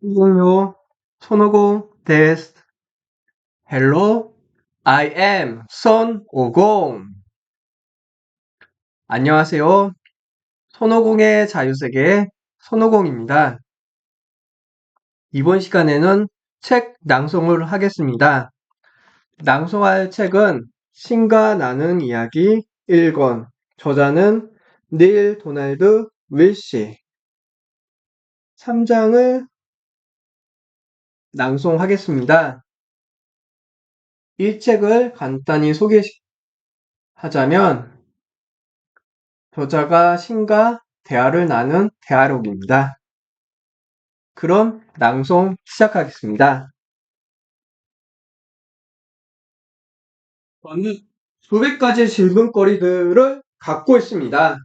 안녕요. 손오공 데스. Hello, I am 손오공. 안녕하세요. 손오공의 자유세계 손오공입니다. 이번 시간에는 책 낭송을 하겠습니다. 낭송할 책은 신과 나는 이야기 1권. 저자는 닐 도널드 윌시. 3장을 낭송하겠습니다. 이 책을 간단히 소개하자면 저자가 신과 대화를 나눈 대화록입니다. 그럼 낭송 시작하겠습니다. 저는 수백 가지 질문거리들을 갖고 있습니다.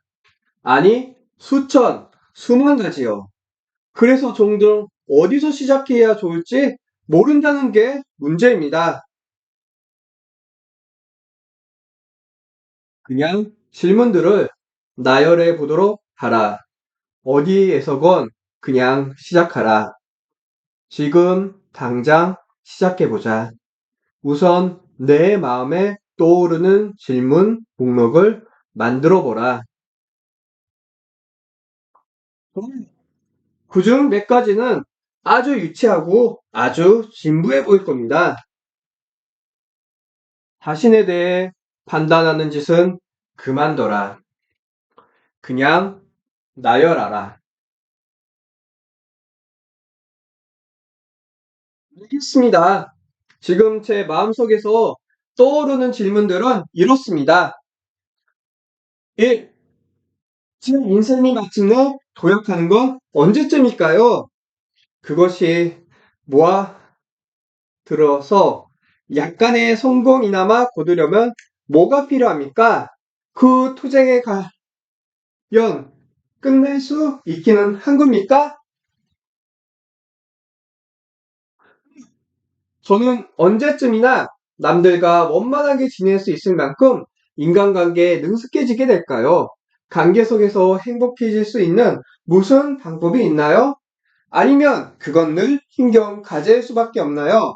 아니, 수천, 수만 가지요. 그래서 종종 어디서 시작해야 좋을지 모른다는 게 문제입니다. 그냥 질문들을 나열해 보도록 하라. 어디에서건 그냥 시작하라. 지금 당장 시작해보자. 우선 내 마음에 떠오르는 질문 목록을 만들어 보라. 그중 몇 가지는 아주 유치하고 아주 진부해 보일 겁니다. 자신에 대해 판단하는 짓은 그만둬라. 그냥 나열하라. 알겠습니다. 지금 제 마음속에서 떠오르는 질문들은 이렇습니다. 1. 제 인생이 마침내 도약하는 건 언제쯤일까요? 그것이 모아 들어서 약간의 성공이나마 거두려면 뭐가 필요합니까? 그 투쟁에 과연 끝낼 수 있기는 한 겁니까? 저는 언제쯤이나 남들과 원만하게 지낼 수 있을 만큼 인간관계에 능숙해지게 될까요? 관계 속에서 행복해질 수 있는 무슨 방법이 있나요? 아니면 그건 늘 신경 가질 수밖에 없나요?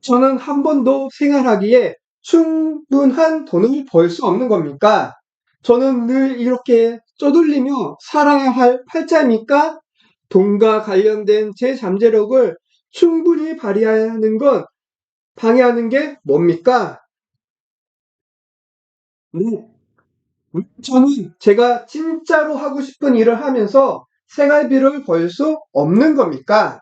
저는 한 번도 생활하기에 충분한 돈을 벌 수 없는 겁니까? 저는 늘 이렇게 쪼들리며 살아야 할 팔자입니까? 돈과 관련된 제 잠재력을 충분히 발휘하는 건 방해하는 게 뭡니까? 네, 저는 제가 진짜로 하고 싶은 일을 하면서 생활비를 벌 수 없는 겁니까?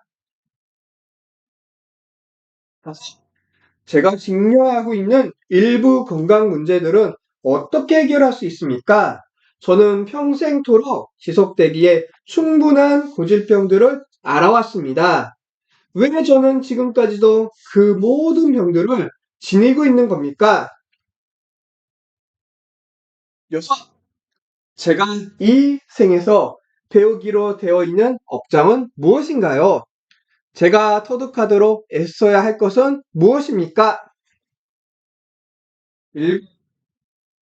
제가 직면하고 있는 일부 건강 문제들은 어떻게 해결할 수 있습니까? 저는 평생토록 지속되기에 충분한 고질병들을 알아왔습니다. 왜 저는 지금까지도 그 모든 병들을 지니고 있는 겁니까? 여섯, 제가 이 생에서 배우기로 되어 있는 업장은 무엇인가요? 제가 터득하도록 애써야 할 것은 무엇입니까?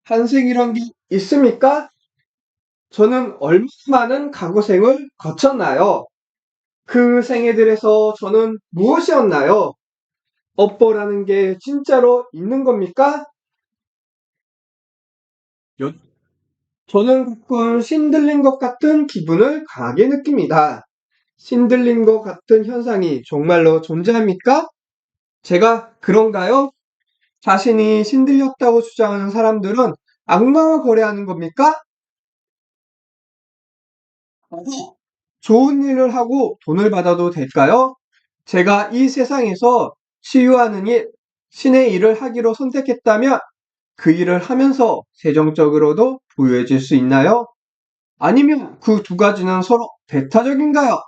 한생이란 게 있습니까? 저는 얼마나 많은 과거생을 거쳤나요? 그 생애들에서 저는 무엇이었나요? 업보라는 게 진짜로 있는 겁니까? 여- 저는 가끔 신들린 것 같은 기분을 강하게 느낍니다. 신들린 것 같은 현상이 정말로 존재합니까? 제가 그런가요? 자신이 신들렸다고 주장하는 사람들은 악마와 거래하는 겁니까? 좋은 일을 하고 돈을 받아도 될까요? 제가 이 세상에서 치유하는 일, 신의 일을 하기로 선택했다면 그 일을 하면서 재정적으로도 부유해질 수 있나요? 아니면 그 두 가지는 서로 배타적인가요?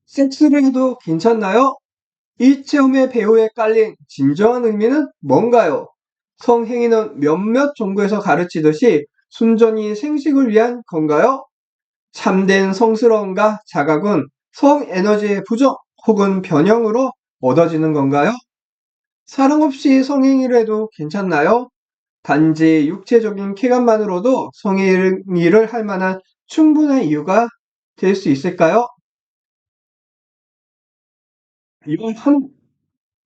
섹스를 해도 괜찮나요? 이 체험의 배후에 깔린 진정한 의미는 뭔가요? 성행위는 몇몇 종교에서 가르치듯이 순전히 생식을 위한 건가요? 참된 성스러움과 자각은 성 에너지의 부정 혹은 변형으로 얻어지는 건가요? 사랑 없이 성행위를 해도 괜찮나요? 단지 육체적인 쾌감만으로도 성행위를 할 만한 충분한 이유가 될 수 있을까요? 이건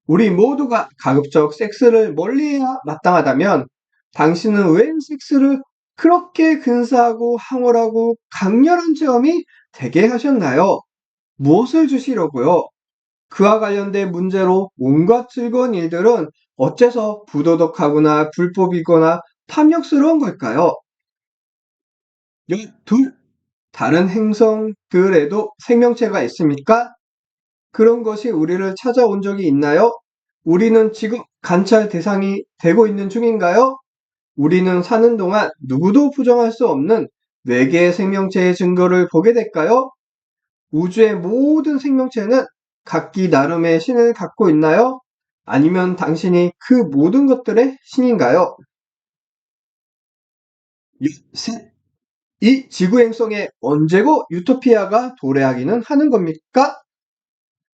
우리 모두가 가급적 섹스를 멀리해야 마땅하다면 당신은 웬 섹스를 그렇게 근사하고 황홀하고 강렬한 체험이 되게 하셨나요? 무엇을 주시려고요? 그와 관련된 문제로 온갖 즐거운 일들은 어째서 부도덕하거나 불법이거나 탐욕스러운 걸까요? 둘, 다른 행성들에도 생명체가 있습니까? 그런 것이 우리를 찾아온 적이 있나요? 우리는 지금 관찰 대상이 되고 있는 중인가요? 우리는 사는 동안 누구도 부정할 수 없는 외계의 생명체의 증거를 보게 될까요? 우주의 모든 생명체는 각기 나름의 신을 갖고 있나요? 아니면 당신이 그 모든 것들의 신인가요? 셋. 이 지구 행성에 언제고 유토피아가 도래하기는 하는 겁니까?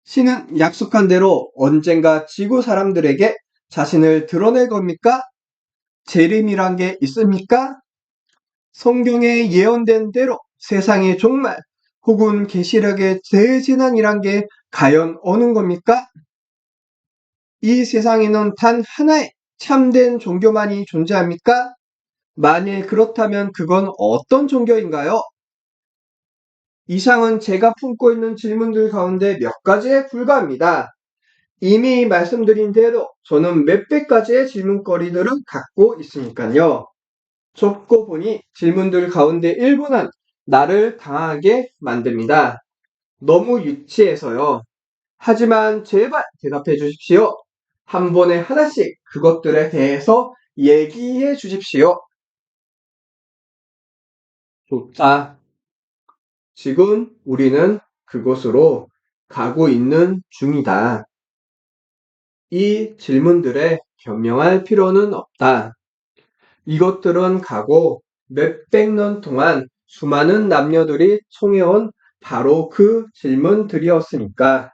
신은 약속한 대로 언젠가 지구 사람들에게 자신을 드러낼 겁니까? 재림이란 게 있습니까? 성경에 예언된 대로 세상의 종말 혹은 계시록의 대재난이란 게 과연 어느 겁니까? 이 세상에는 단 하나의 참된 종교만이 존재합니까? 만일 그렇다면 그건 어떤 종교인가요? 이상은 제가 품고 있는 질문들 가운데 몇 가지에 불과합니다. 이미 말씀드린 대로 저는 몇백 가지의 질문거리들을 갖고 있으니까요. 좁고 보니 질문들 가운데 일부는 나를 당하게 만듭니다. 너무 유치해서요. 하지만 제발 대답해 주십시오. 한 번에 하나씩 그것들에 대해서 얘기해 주십시오. 좋다. 지금 우리는 그곳으로 가고 있는 중이다. 이 질문들에 변명할 필요는 없다. 이것들은 가고 몇백 년 동안 수많은 남녀들이 청해온 바로 그 질문들이었으니까.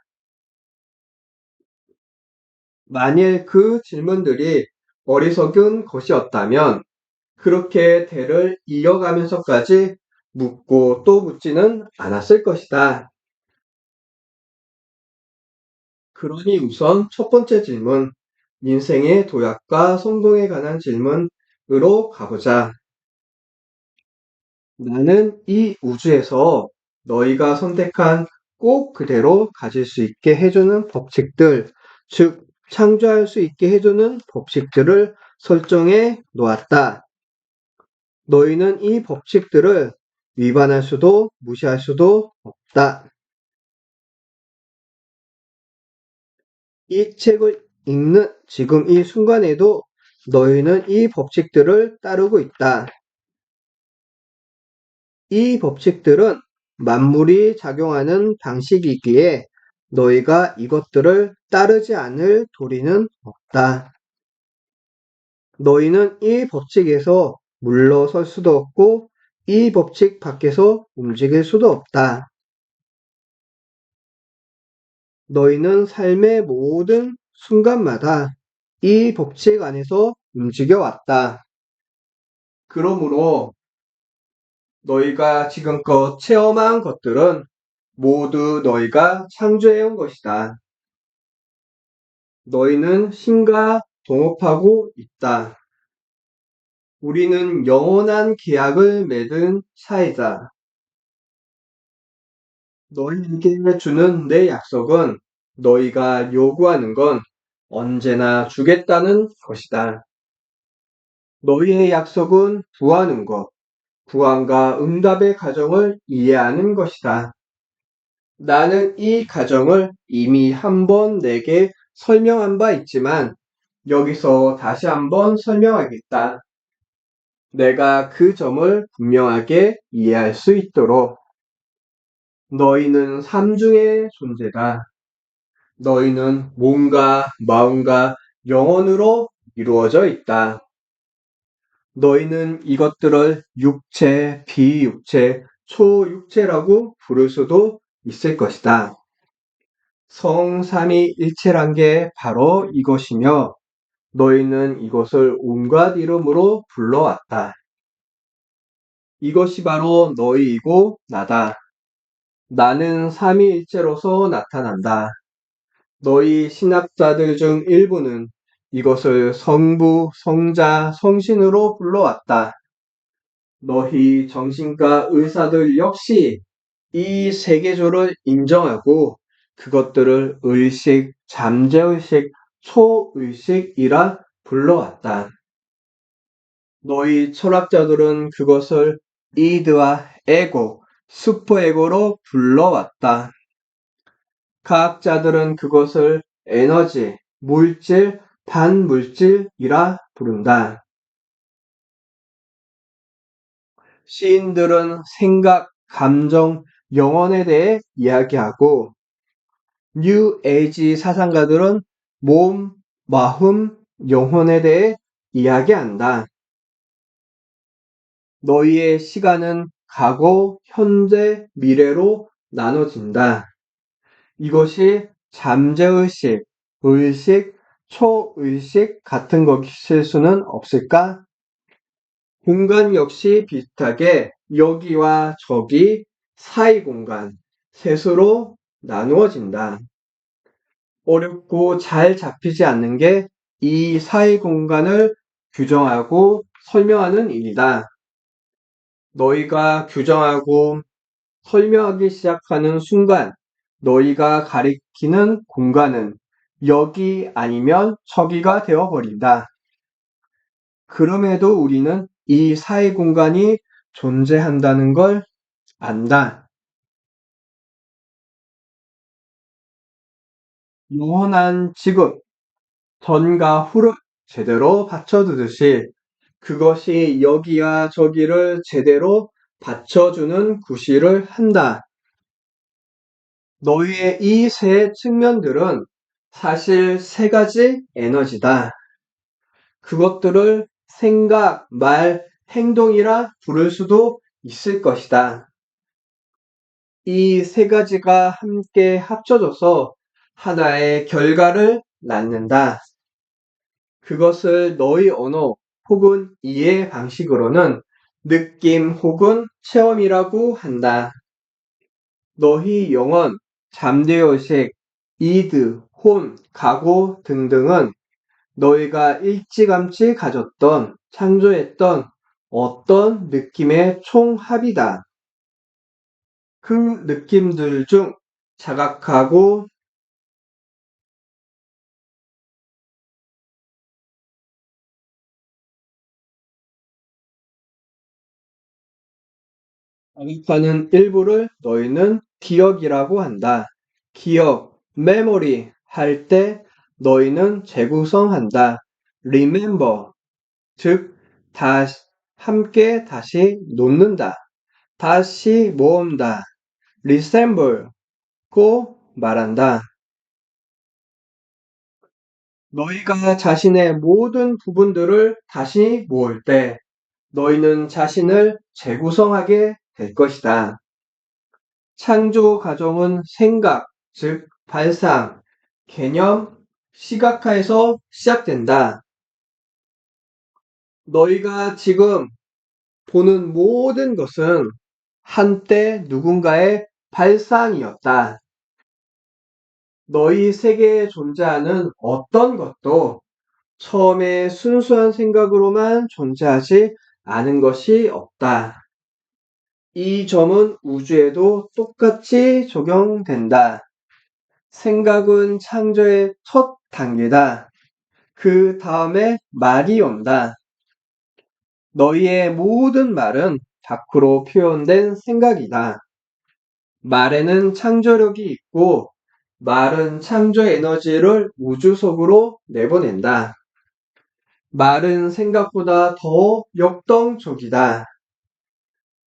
만일 그 질문들이 어리석은 것이었다면 그렇게 대를 이어가면서까지 묻고 또 묻지는 않았을 것이다. 그러니 우선 첫 번째 질문, 인생의 도약과 성공에 관한 질문으로 가보자. 나는 이 우주에서 너희가 선택한 꼭 그대로 가질 수 있게 해주는 법칙들, 즉, 창조할 수 있게 해주는 법칙들을 설정해 놓았다. 너희는 이 법칙들을 위반할 수도 무시할 수도 없다. 이 책을 읽는 지금 이 순간에도 너희는 이 법칙들을 따르고 있다. 이 법칙들은 만물이 작용하는 방식이기에 너희가 이것들을 따르지 않을 도리는 없다. 너희는 이 법칙에서 물러설 수도 없고 이 법칙 밖에서 움직일 수도 없다. 너희는 삶의 모든 순간마다 이 법칙 안에서 움직여 왔다. 그러므로 너희가 지금껏 체험한 것들은 모두 너희가 창조해온 것이다. 너희는 신과 동업하고 있다. 우리는 영원한 계약을 맺은 사이다. 너희에게 주는 내 약속은 너희가 요구하는 건 언제나 주겠다는 것이다. 너희의 약속은 구하는 것, 구함과 응답의 과정을 이해하는 것이다. 나는 이 과정을 이미 한 번 내게 설명한 바 있지만 여기서 다시 한번 설명하겠다. 내가 그 점을 분명하게 이해할 수 있도록. 너희는 삼중의 존재다. 너희는 몸과 마음과 영혼으로 이루어져 있다. 너희는 이것들을 육체, 비육체, 초육체라고 부를 수도 있을 것이다. 성삼위일체란 게 바로 이것이며 너희는 이것을 온갖 이름으로 불러왔다. 이것이 바로 너희이고 나다. 나는 삼위일체로서 나타난다. 너희 신학자들 중 일부는 이것을 성부, 성자, 성신으로 불러왔다. 너희 정신과 의사들 역시 이 세계조를 인정하고 그것들을 의식, 잠재의식, 초의식이라 불러왔다. 너희 철학자들은 그것을 이드와 에고, 슈퍼에고로 불러왔다. 과학자들은 그것을 에너지, 물질, 반물질이라 부른다. 시인들은 생각, 감정, 영혼에 대해 이야기하고 뉴 에이지 사상가들은 몸, 마음, 영혼에 대해 이야기한다. 너희의 시간은 과거, 현재, 미래로 나눠진다. 이것이 잠재의식, 의식, 초의식 같은 것일 수는 없을까? 공간 역시 비슷하게 여기와 저기 사이 공간, 셋으로 나누어진다. 어렵고 잘 잡히지 않는 게 이 사이 공간을 규정하고 설명하는 일이다. 너희가 규정하고 설명하기 시작하는 순간 너희가 가리키는 공간은 여기 아니면 저기가 되어버린다. 그럼에도 우리는 이 사이 공간이 존재한다는 걸 안다. 영원한 지금, 전과 후를 제대로 받쳐두듯이 그것이 여기와 저기를 제대로 받쳐주는 구실을 한다. 너희의 이 세 측면들은 사실 세 가지 에너지다. 그것들을 생각, 말, 행동이라 부를 수도 있을 것이다. 이 세 가지가 함께 합쳐져서 하나의 결과를 낳는다. 그것을 너희 언어 혹은 이해 방식으로는 느낌 혹은 체험이라고 한다. 너희 영혼, 잠재의식, 이드, 혼, 각오 등등은 너희가 일찌감치 가졌던, 창조했던 어떤 느낌의 총합이다. 그 느낌들 중 자각하고 자각하는 일부를 너희는 기억이라고 한다. 기억, memory 할 때 너희는 재구성한다. remember, 즉, 함께 다시 놓는다. 다시 모은다. resemble, 고 말한다. 너희가 자신의 모든 부분들을 다시 모을 때 너희는 자신을 재구성하게 될 것이다. 창조 과정은 생각, 즉 발상, 개념, 시각화에서 시작된다. 너희가 지금 보는 모든 것은 한때 누군가의 발상이었다. 너희 세계에 존재하는 어떤 것도 처음에 순수한 생각으로만 존재하지 않은 것이 없다. 이 점은 우주에도 똑같이 적용된다. 생각은 창조의 첫 단계다. 그 다음에 말이 온다. 너희의 모든 말은 밖으로 표현된 생각이다. 말에는 창조력이 있고 말은 창조 에너지를 우주 속으로 내보낸다. 말은 생각보다 더 역동적이다.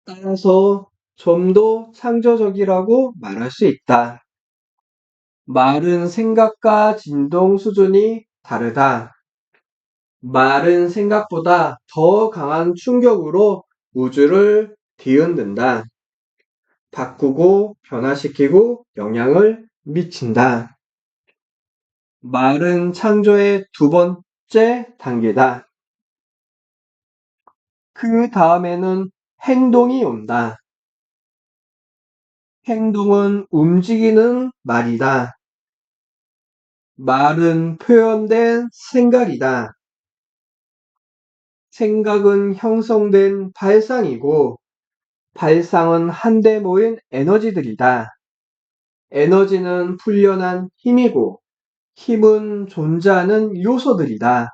따라서 좀 더 창조적이라고 말할 수 있다. 말은 생각과 진동 수준이 다르다. 말은 생각보다 더 강한 충격으로 우주를 뒤흔든다. 바꾸고 변화시키고 영향을 미친다. 말은 창조의 두 번째 첫째 단계다. 그 다음에는 행동이 온다. 행동은 움직이는 말이다. 말은 표현된 생각이다. 생각은 형성된 발상이고, 발상은 한데 모인 에너지들이다. 에너지는 풀려난 힘이고, 힘은 존재하는 요소들이다.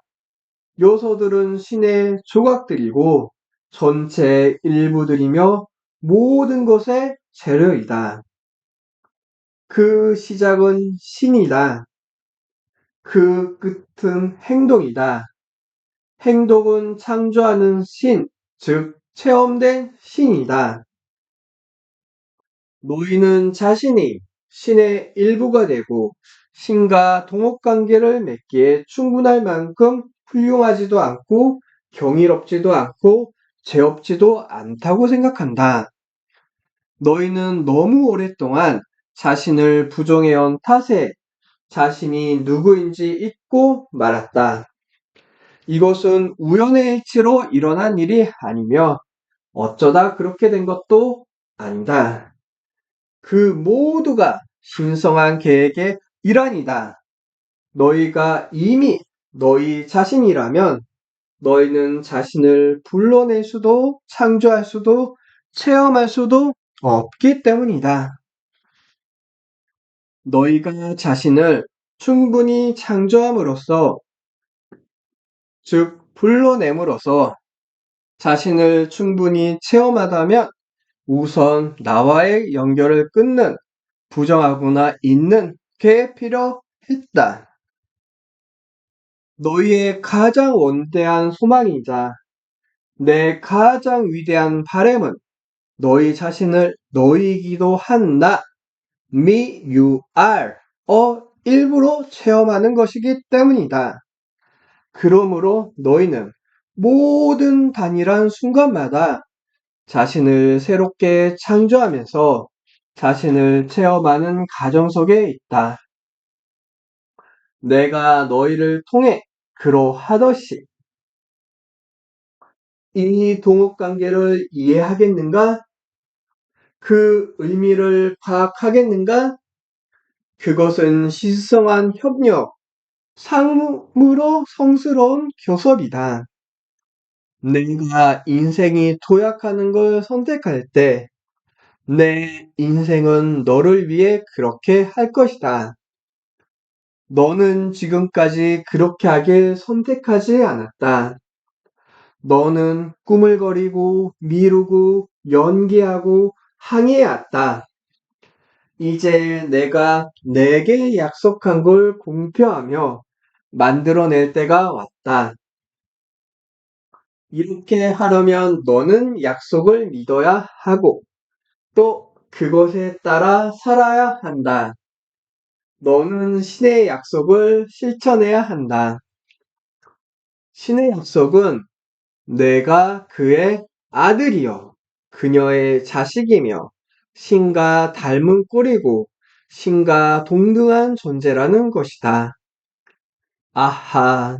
요소들은 신의 조각들이고, 전체의 일부들이며 모든 것의 재료이다. 그 시작은 신이다. 그 끝은 행동이다. 행동은 창조하는 신, 즉 체험된 신이다. 너희는 자신이 신의 일부가 되고 신과 동업관계를 맺기에 충분할 만큼 훌륭하지도 않고 경이롭지도 않고 죄 없지도 않다고 생각한다. 너희는 너무 오랫동안 자신을 부정해온 탓에 자신이 누구인지 잊고 말았다. 이것은 우연의 일치로 일어난 일이 아니며 어쩌다 그렇게 된 것도 아니다. 그 모두가 신성한 계획의 일환이다. 너희가 이미 너희 자신이라면 너희는 자신을 불러낼 수도 창조할 수도 체험할 수도 없기 때문이다. 너희가 자신을 충분히 창조함으로써, 즉 불러냄으로써 자신을 충분히 체험하다면 우선 나와의 연결을 끊는 부정하거나 있는 게 필요했다. 너희의 가장 원대한 소망이자 내 가장 위대한 바램은 너희 자신을 너희이기도 한 나, me, you are, 일부러 체험하는 것이기 때문이다. 그러므로 너희는 모든 단일한 순간마다 자신을 새롭게 창조하면서 자신을 체험하는 과정 속에 있다. 내가 너희를 통해 그러하듯이 이 동업관계를 이해하겠는가? 그 의미를 파악하겠는가? 그것은 시성한 협력, 상무로 성스러운 교섭이다. 내가 인생이 도약하는 걸 선택할 때 내 인생은 너를 위해 그렇게 할 것이다. 너는 지금까지 그렇게 하길 선택하지 않았다. 너는 꾸물거리고 미루고 연기하고 항해해왔다. 이제 내가 내게 약속한 걸 공표하며 만들어낼 때가 왔다. 이렇게 하려면 너는 약속을 믿어야 하고 또 그것에 따라 살아야 한다. 너는 신의 약속을 실천해야 한다. 신의 약속은 내가 그의 아들이요, 그녀의 자식이며 신과 닮은 꼴이고 신과 동등한 존재라는 것이다. 아하,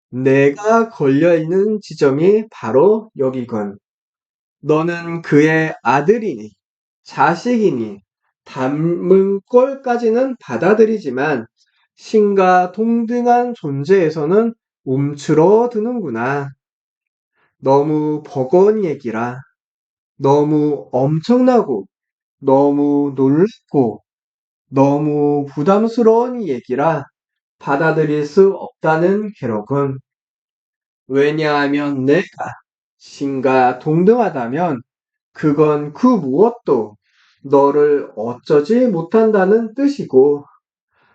내가 걸려있는 지점이 바로 여기군. 너는 그의 아들이니, 자식이니, 닮은 꼴까지는 받아들이지만 신과 동등한 존재에서는 움츠러드는구나. 너무 버거운 얘기라. 너무 엄청나고, 너무 놀랍고, 너무 부담스러운 얘기라 받아들일 수 없다는 괴로군. 왜냐하면 내가 신과 동등하다면 그건 그 무엇도 너를 어쩌지 못한다는 뜻이고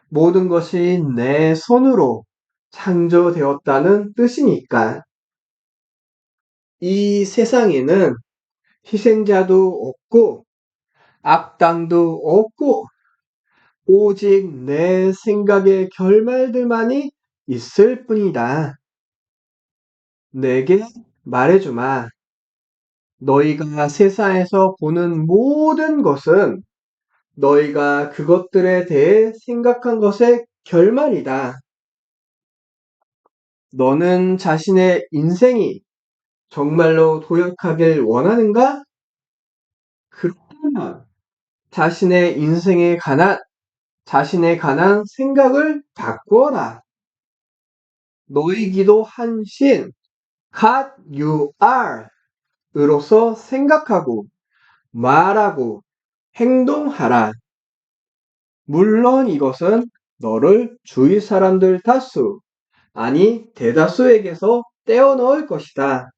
모든 것이 내 손으로 창조되었다는 뜻이니까. 이 세상에는 희생자도 없고 악당도 없고 오직 내 생각의 결말들만이 있을 뿐이다. 내게 말해주마. 너희가 세상에서 보는 모든 것은 너희가 그것들에 대해 생각한 것의 결말이다. 너는 자신의 인생이 정말로 도약하길 원하는가? 그렇다면 자신에 관한 생각을 바꾸어라. 너이기도 한 신, God you are 으로서 생각하고 말하고 행동하라. 물론 이것은 너를 주위 사람들 다수, 아니 대다수에게서 떼어넣을 것이다.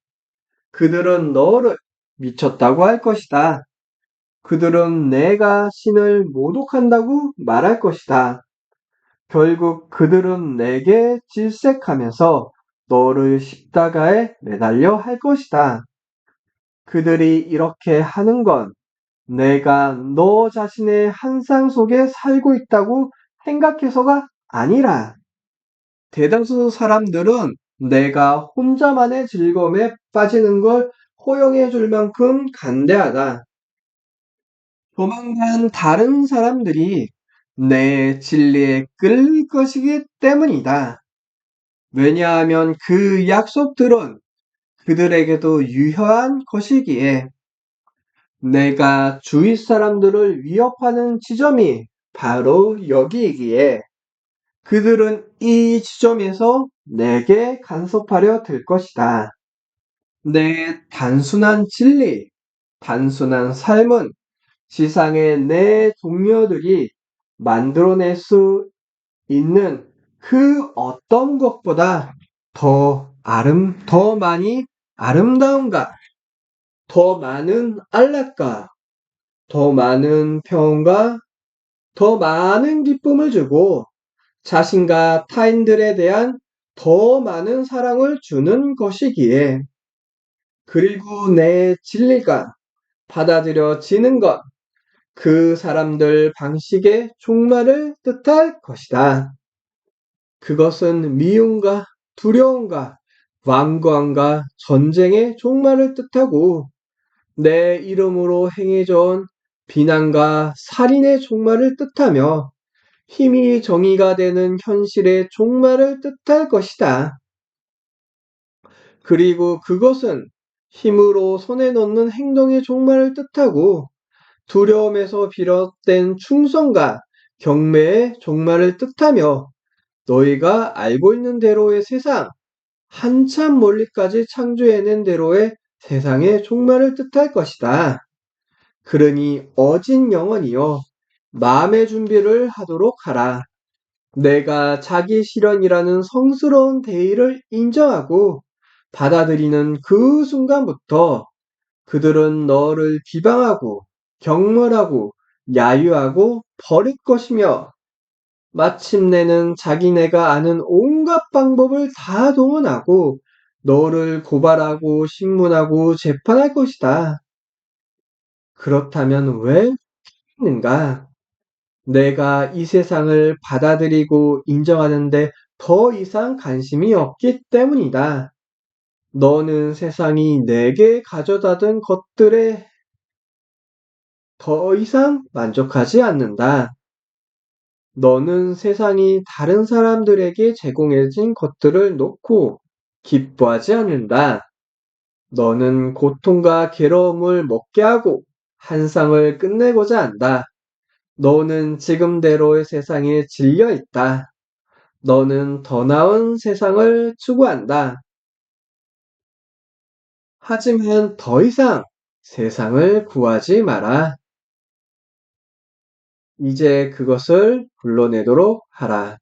그들은 너를 미쳤다고 할 것이다. 그들은 내가 신을 모독한다고 말할 것이다. 결국 그들은 내게 질색하면서 너를 십자가에 매달려 할 것이다. 그들이 이렇게 하는 건 내가 너 자신의 환상 속에 살고 있다고 생각해서가 아니라 대다수 사람들은 내가 혼자만의 즐거움에 빠지는 걸 허용해 줄 만큼 간대하다. 조만간 다른 사람들이 내 진리에 끌릴 것이기 때문이다. 왜냐하면 그 약속들은 그들에게도 유효한 것이기에 내가 주위 사람들을 위협하는 지점이 바로 여기이기에 그들은 이 지점에서 내게 간섭하려 들 것이다. 내 단순한 진리, 단순한 삶은 지상의 내 동료들이 만들어낼 수 있는 그 어떤 것보다 더 많이 아름다움과 더 많은 안락과 더 많은 평온과 더 많은 기쁨을 주고 자신과 타인들에 대한 더 많은 사랑을 주는 것이기에 그리고 내 진리가 받아들여지는 것, 그 사람들 방식의 종말을 뜻할 것이다. 그것은 미움과 두려움과 완고함과 전쟁의 종말을 뜻하고 내 이름으로 행해져온 비난과 살인의 종말을 뜻하며 힘이 정의가 되는 현실의 종말을 뜻할 것이다. 그리고 그것은 힘으로 손에 넣는 행동의 종말을 뜻하고 두려움에서 비롯된 충성과 경매의 종말을 뜻하며 너희가 알고 있는 대로의 세상, 한참 멀리까지 창조해낸 대로의 세상의 종말을 뜻할 것이다. 그러니 어진 영혼이여 마음의 준비를 하도록 하라. 내가 자기 실현이라는 성스러운 대의를 인정하고 받아들이는 그 순간부터 그들은 너를 비방하고 경멸하고 야유하고 버릴 것이며 마침내는 자기네가 아는 온갖 방법을 다 동원하고 너를 고발하고 신문하고 재판할 것이다. 그렇다면 왜 했는가? 내가 이 세상을 받아들이고 인정하는데 더 이상 관심이 없기 때문이다. 너는 세상이 내게 가져다준 것들에 더 이상 만족하지 않는다. 너는 세상이 다른 사람들에게 제공해진 것들을 놓고 기뻐하지 않는다. 너는 고통과 괴로움을 먹게 하고 한상을 끝내고자 한다. 너는 지금대로의 세상에 질려 있다. 너는 더 나은 세상을 추구한다. 하지만 더 이상 세상을 구하지 마라. 이제 그것을 불러내도록 하라.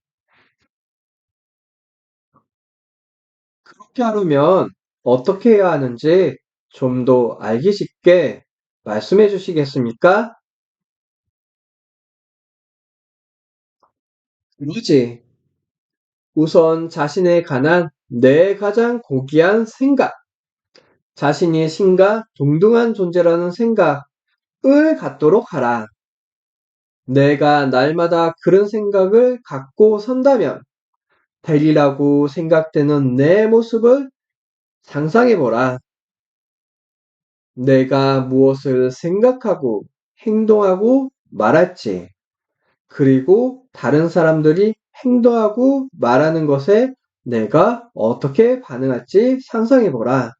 그렇게 하려면 어떻게 해야 하는지 좀 더 알기 쉽게 말씀해 주시겠습니까? 그러지. 우선 자신에 관한 내 가장 고귀한 생각, 자신이 신과 동등한 존재라는 생각을 갖도록 하라. 내가 날마다 그런 생각을 갖고 선다면 되리라고 생각되는 내 모습을 상상해 보라. 내가 무엇을 생각하고 행동하고 말할지, 그리고 다른 사람들이 행동하고 말하는 것에 내가 어떻게 반응할지 상상해보라.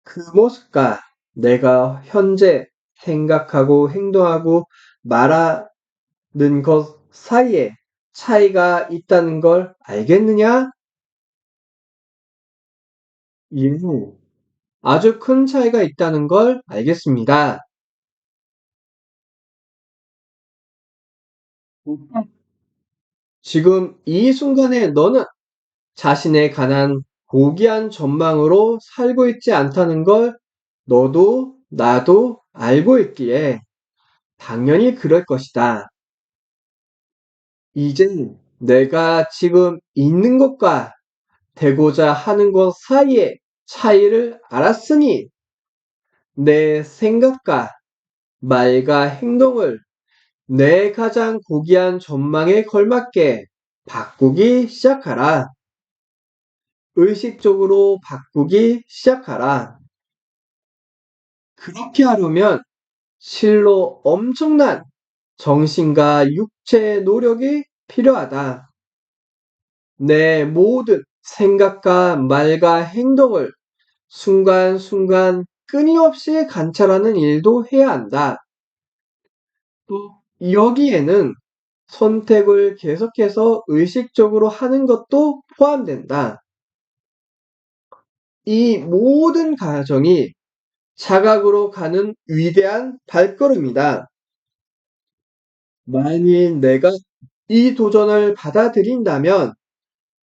그 모습과 내가 현재 생각하고 행동하고 말하는 것 사이에 차이가 있다는 걸 알겠느냐? 예. 아주 큰 차이가 있다는 걸 알겠습니다. 지금 이 순간에 너는 자신에 관한 고귀한 전망으로 살고 있지 않다는 걸 너도 나도 알고 있기에 당연히 그럴 것이다. 이젠 내가 지금 있는 것과 되고자 하는 것 사이의 차이를 알았으니 내 생각과 말과 행동을 내 가장 고귀한 전망에 걸맞게 바꾸기 시작하라. 의식적으로 바꾸기 시작하라. 그렇게 하려면 실로 엄청난 정신과 육체의 노력이 필요하다. 내 모든 생각과 말과 행동을 순간순간 끊임없이 관찰하는 일도 해야 한다. 또 여기에는 선택을 계속해서 의식적으로 하는 것도 포함된다. 이 모든 과정이 자각으로 가는 위대한 발걸음이다. 만일 내가 이 도전을 받아들인다면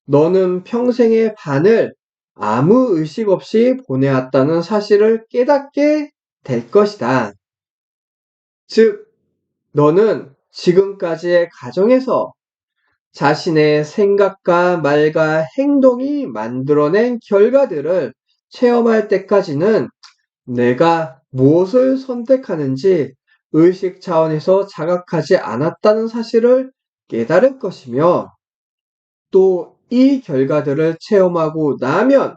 너는 평생의 반을 아무 의식 없이 보내왔다는 사실을 깨닫게 될 것이다. 즉, 너는 지금까지의 과정에서 자신의 생각과 말과 행동이 만들어낸 결과들을 체험할 때까지는 내가 무엇을 선택하는지 의식 차원에서 자각하지 않았다는 사실을 깨달을 것이며 또 이 결과들을 체험하고 나면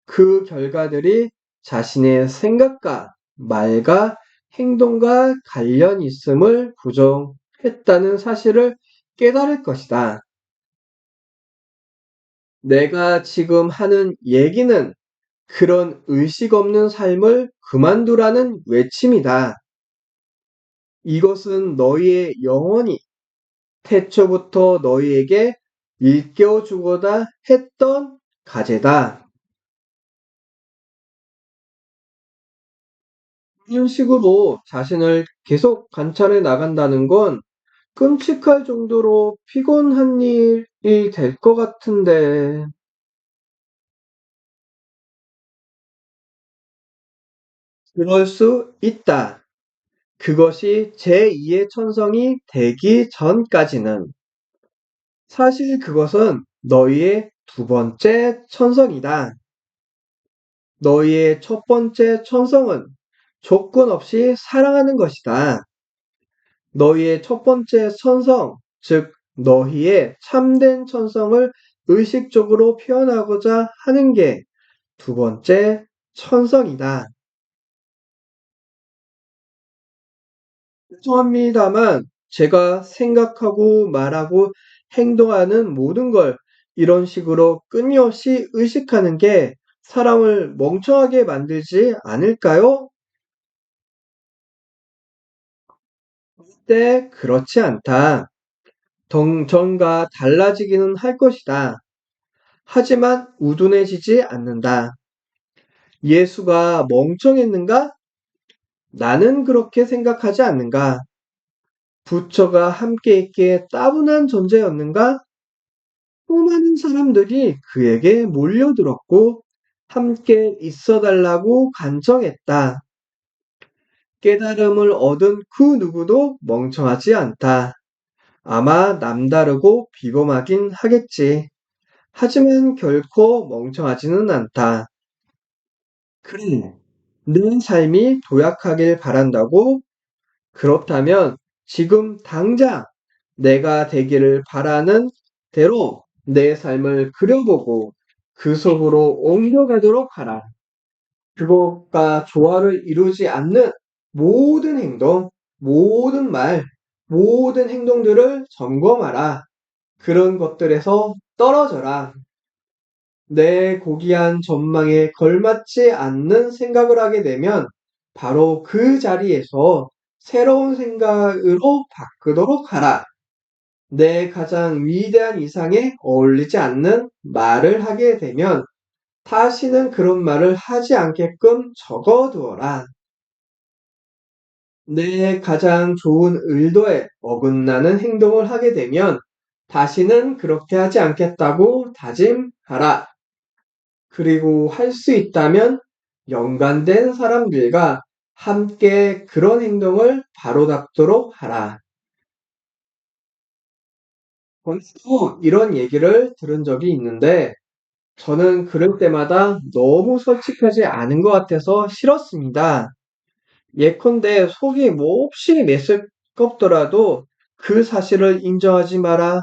그 결과들이 자신의 생각과 말과 행동과 관련 있음을 부정했다는 사실을 깨달을 것이다. 내가 지금 하는 얘기는 그런 의식 없는 삶을 그만두라는 외침이다. 이것은 너희의 영혼이 태초부터 너희에게 일깨워 주고자 했던 과제다. 이런 식으로 자신을 계속 관찰해 나간다는 건 끔찍할 정도로 피곤한 일이 될 것 같은데, 그럴 수 있다. 그것이 제2의 천성이 되기 전까지는 사실 그것은 너희의 두 번째 천성이다. 너희의 첫 번째 천성은 조건 없이 사랑하는 것이다. 너희의 첫 번째 천성, 즉 너희의 참된 천성을 의식적으로 표현하고자 하는 게 두 번째 천성이다. 죄송합니다만 제가 생각하고 말하고 행동하는 모든 걸 이런 식으로 끊임없이 의식하는 게 사람을 멍청하게 만들지 않을까요? 때 그렇지 않다. 전과 달라지기는 할 것이다. 하지만 우둔해지지 않는다. 예수가 멍청했는가? 나는 그렇게 생각하지 않는가? 부처가 함께 있기에 따분한 존재였는가? 수많은 사람들이 그에게 몰려들었고 함께 있어 달라고 간청했다. 깨달음을 얻은 그 누구도 멍청하지 않다. 아마 남다르고 비범하긴 하겠지. 하지만 결코 멍청하지는 않다. 그래, 내 삶이 도약하길 바란다고? 그렇다면 지금 당장 내가 되기를 바라는 대로 내 삶을 그려보고 그 속으로 옮겨가도록 하라. 그것과 조화를 이루지 않는 모든 행동, 모든 말, 모든 행동들을 점검하라. 그런 것들에서 떨어져라. 내 고귀한 전망에 걸맞지 않는 생각을 하게 되면 바로 그 자리에서 새로운 생각으로 바꾸도록 하라. 내 가장 위대한 이상에 어울리지 않는 말을 하게 되면 다시는 그런 말을 하지 않게끔 적어두어라. 내 가장 좋은 의도에 어긋나는 행동을 하게 되면 다시는 그렇게 하지 않겠다고 다짐하라. 그리고 할 수 있다면 연관된 사람들과 함께 그런 행동을 바로잡도록 하라. 저도 이런 얘기를 들은 적이 있는데 저는 그럴 때마다 너무 솔직하지 않은 것 같아서 싫었습니다. 예컨대 속이 몹시 메스껍더라도 그 사실을 인정하지 마라.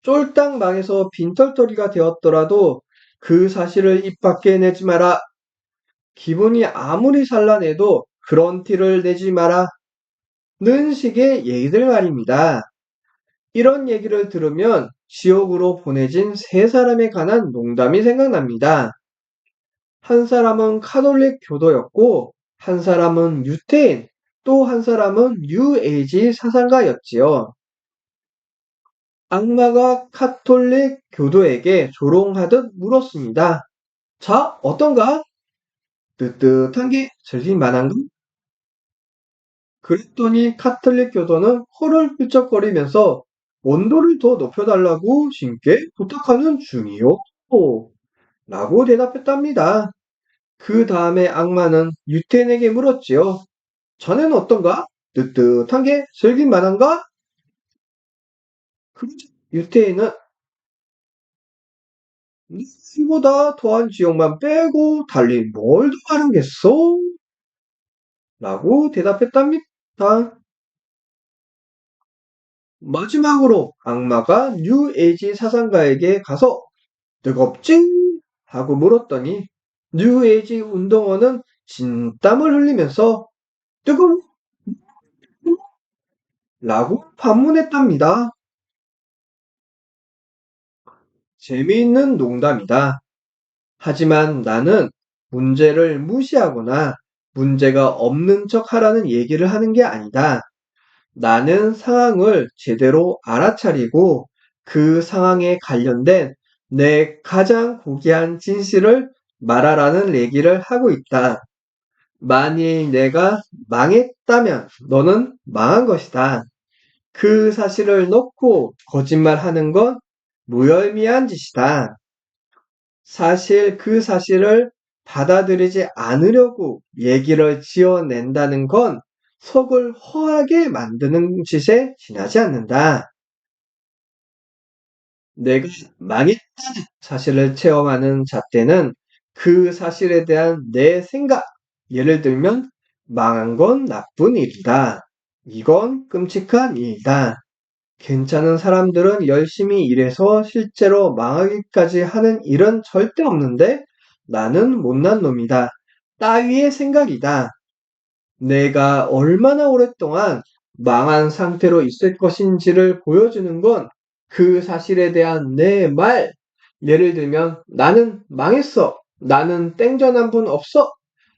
쫄딱 망해서 빈털터리가 되었더라도 그 사실을 입 밖에 내지 마라. 기분이 아무리 산란해도 그런 티를 내지 마라. 는 식의 얘기들 말입니다. 이런 얘기를 들으면 지옥으로 보내진 세 사람에 관한 농담이 생각납니다. 한 사람은 카톨릭 교도였고, 한 사람은 유태인, 또 한 사람은 뉴에이지 사상가였지요. 악마가 카톨릭 교도에게 조롱하듯 물었습니다. 자, 어떤가? 뜨뜻한 게 즐길 만한가? 그랬더니 카톨릭 교도는 코를 삐쩍거리면서 온도를 더 높여달라고 신께 부탁하는 중이요. 라고 대답했답니다. 그 다음에 악마는 유태인에게 물었지요. 자네는 어떤가? 뜨뜻한 게 즐길 만한가? 그러자 유태인은 이보다 더한 지역만 빼고 달리 뭘 더 하려겠어? 라고 대답했답니다. 마지막으로 악마가 뉴에이지 사상가에게 가서 뜨겁지? 하고 물었더니 뉴에이지 운동원은 진땀을 흘리면서 뜨거워? 라고 반문했답니다. 재미있는 농담이다. 하지만 나는 문제를 무시하거나 문제가 없는 척 하라는 얘기를 하는 게 아니다. 나는 상황을 제대로 알아차리고 그 상황에 관련된 내 가장 고귀한 진실을 말하라는 얘기를 하고 있다. 만일 내가 망했다면 너는 망한 것이다. 그 사실을 놓고 거짓말하는 건 무열미한 짓이다. 사실 그 사실을 받아들이지 않으려고 얘기를 지어낸다는 건 속을 허하게 만드는 짓에 지나지 않는다. 내가 망했다는 사실을 체험하는 잣대는 그 사실에 대한 내 생각, 예를 들면 망한 건 나쁜 일이다. 이건 끔찍한 일이다. 괜찮은 사람들은 열심히 일해서 실제로 망하기까지 하는 일은 절대 없는데 나는 못난 놈이다. 따위의 생각이다. 내가 얼마나 오랫동안 망한 상태로 있을 것인지를 보여주는 건 그 사실에 대한 내 말. 예를 들면 나는 망했어. 나는 땡전 한 푼 없어.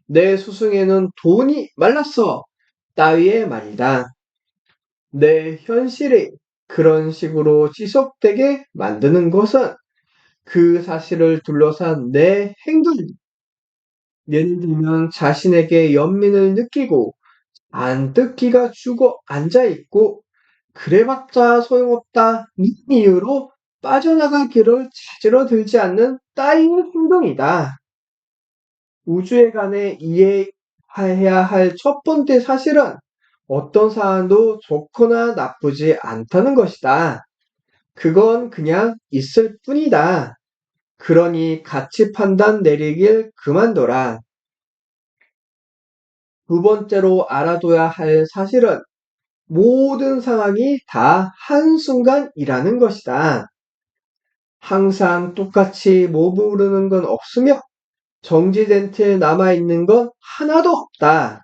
내 수중에는 돈이 말랐어. 따위의 말이다. 내 현실이 그런 식으로 지속되게 만드는 것은 그 사실을 둘러싼 내 행동, 예를 들면 자신에게 연민을 느끼고 안뜯기가 죽어 앉아있고 그래봤자 소용없다 는 이유로 빠져나가기를 찾으러 들지 않는 따위의 행동이다. 우주에 관해 이해해야 할 첫 번째 사실은 어떤 사안도 좋거나 나쁘지 않다는 것이다. 그건 그냥 있을 뿐이다. 그러니 가치 판단 내리길 그만둬라. 두 번째로 알아둬야 할 사실은 모든 상황이 다 한순간이라는 것이다. 항상 똑같이 머무르는 건 없으며 정지된 채 남아있는 건 하나도 없다.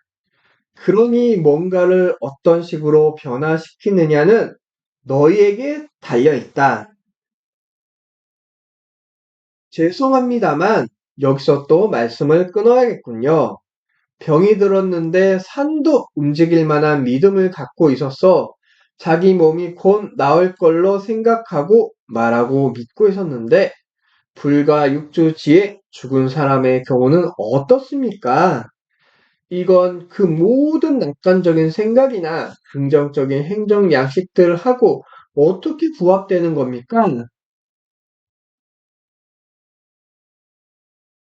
그러니 뭔가를 어떤 식으로 변화시키느냐는 너희에게 달려있다. 죄송합니다만 여기서 또 말씀을 끊어야겠군요. 병이 들었는데 산도 움직일 만한 믿음을 갖고 있어서 자기 몸이 곧 나을 걸로 생각하고 말하고 믿고 있었는데 불과 6주 뒤에 죽은 사람의 경우는 어떻습니까? 이건 그 모든 낙관적인 생각이나 긍정적인 행정 양식들하고 어떻게 부합되는 겁니까?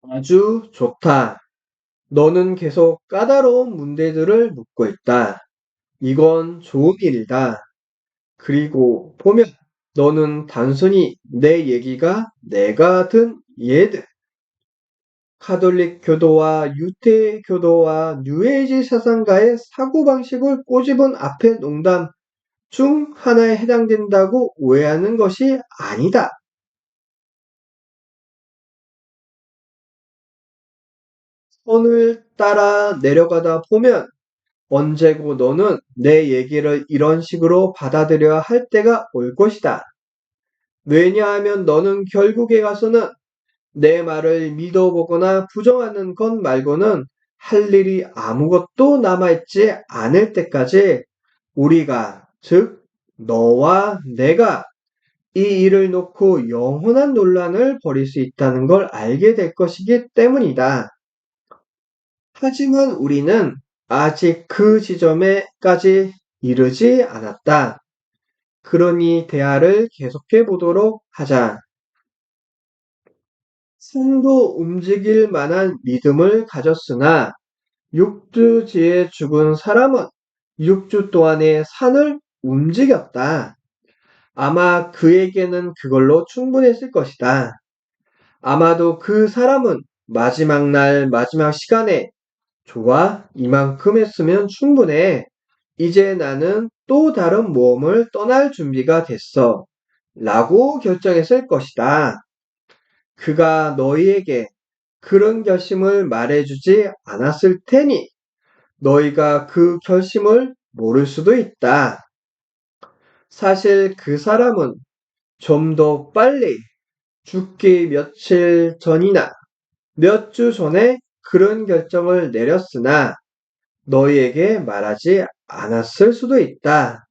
아주 좋다. 너는 계속 까다로운 문제들을 묻고 있다. 이건 좋은 일이다. 그리고 보면 너는 단순히 내 얘기가 내가 든 예들, 카톨릭 교도와 유대 교도와 뉴에이지 사상가의 사고방식을 꼬집은 앞의 농담 중 하나에 해당된다고 오해하는 것이 아니다. 선을 따라 내려가다 보면 언제고 너는 내 얘기를 이런 식으로 받아들여야 할 때가 올 것이다. 왜냐하면 너는 결국에 가서는 내 말을 믿어보거나 부정하는 것 말고는 할 일이 아무것도 남아있지 않을 때까지 우리가, 즉, 너와 내가 이 일을 놓고 영원한 논란을 벌일 수 있다는 걸 알게 될 것이기 때문이다. 하지만 우리는 아직 그 지점에까지 이르지 않았다. 그러니 대화를 계속해 보도록 하자. 산도 움직일 만한 믿음을 가졌으나 6주 뒤에 죽은 사람은 6주 동안에 산을 움직였다. 아마 그에게는 그걸로 충분했을 것이다. 아마도 그 사람은 마지막 날, 마지막 시간에 좋아, 이만큼 했으면 충분해. 이제 나는 또 다른 모험을 떠날 준비가 됐어. 라고 결정했을 것이다. 그가 너희에게 그런 결심을 말해주지 않았을 테니 너희가 그 결심을 모를 수도 있다. 사실 그 사람은 좀 더 빨리 죽기 며칠 전이나 몇 주 전에 그런 결정을 내렸으나 너희에게 말하지 않았을 수도 있다.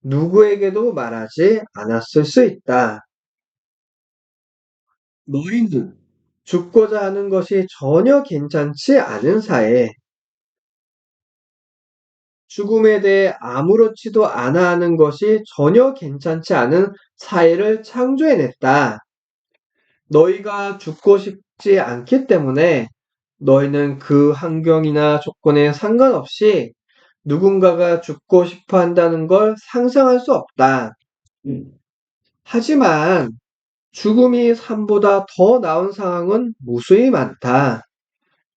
누구에게도 말하지 않았을 수 있다. 너희는 죽고자 하는 것이 전혀 괜찮지 않은 사에 죽음에 대해 아무렇지도 않아 하는 것이 전혀 괜찮지 않은 사회를 창조해냈다. 너희가 죽고 싶지 않기 때문에 너희는 그 환경이나 조건에 상관없이 누군가가 죽고 싶어 한다는 걸 상상할 수 없다. 음. 하지만 죽음이 삶보다 더 나은 상황은 무수히 많다.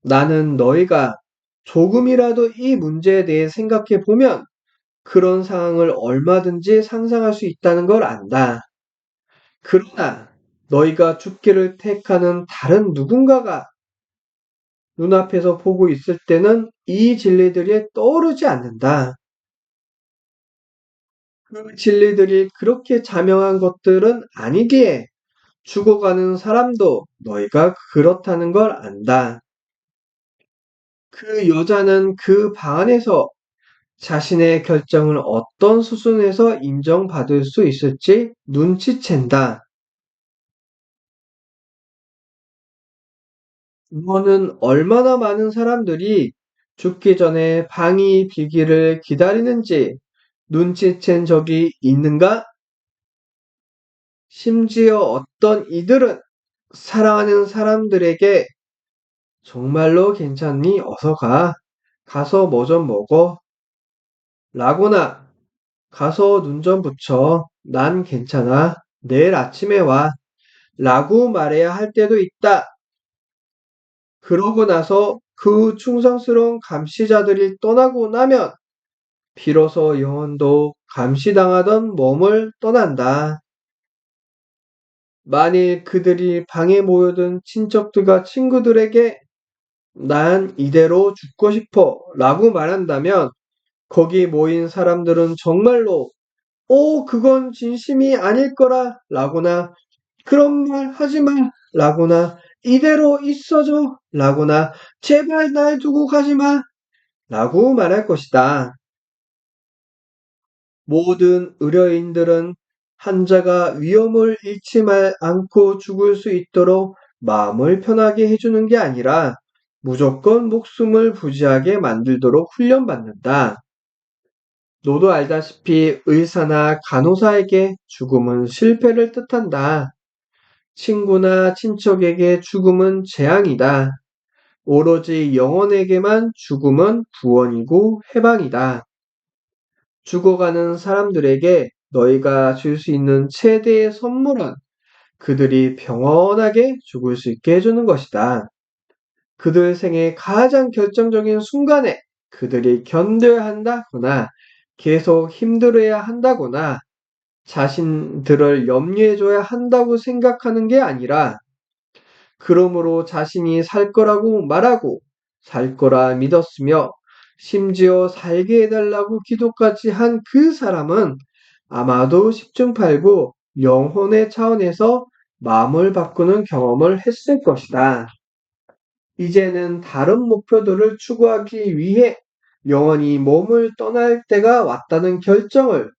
나는 너희가 조금이라도 이 문제에 대해 생각해 보면 그런 상황을 얼마든지 상상할 수 있다는 걸 안다. 그러나 너희가 죽기를 택하는 다른 누군가가 눈앞에서 보고 있을 때는 이 진리들이 떠오르지 않는다. 그 진리들이 그렇게 자명한 것들은 아니기에 죽어가는 사람도 너희가 그렇다는 걸 안다. 그 여자는 그 방 안에서 자신의 결정을 어떤 수순에서 인정받을 수 있을지 눈치챈다. 너는 얼마나 많은 사람들이 죽기 전에 방이 비기를 기다리는지 눈치챈 적이 있는가? 심지어 어떤 이들은 사랑하는 사람들에게 정말로 괜찮니? 어서 가. 가서 뭐 좀 먹어. 라거나 가서 눈 좀 붙여. 난 괜찮아. 내일 아침에 와. 라고 말해야 할 때도 있다. 그러고 나서 그 충성스러운 감시자들이 떠나고 나면 비로소 영혼도 감시당하던 몸을 떠난다. 만일 그들이 방에 모여든 친척들과 친구들에게 난 이대로 죽고 싶어 라고 말한다면 거기 모인 사람들은 정말로 그건 진심이 아닐 거라 라거나 그런 말 하지 마 라거나 이대로 있어줘 라거나 제발 날 두고 가지 마 라고 말할 것이다. 모든 의료인들은 환자가 위험을 잃지 않고 죽을 수 있도록 마음을 편하게 해주는 게 아니라 무조건 목숨을 부지하게 만들도록 훈련받는다. 너도 알다시피 의사나 간호사에게 죽음은 실패를 뜻한다. 친구나 친척에게 죽음은 재앙이다. 오로지 영혼에게만 죽음은 구원이고 해방이다. 죽어가는 사람들에게 너희가 줄 수 있는 최대의 선물은 그들이 평온하게 죽을 수 있게 해주는 것이다. 그들 생의 가장 결정적인 순간에 그들이 견뎌야 한다거나 계속 힘들어야 한다거나 자신들을 염려해줘야 한다고 생각하는 게 아니라 그러므로 자신이 살 거라고 말하고 살 거라 믿었으며 심지어 살게 해달라고 기도까지 한 그 사람은 아마도 십중팔구 영혼의 차원에서 마음을 바꾸는 경험을 했을 것이다. 이제는 다른 목표들을 추구하기 위해 영원히 몸을 떠날 때가 왔다는 결정을,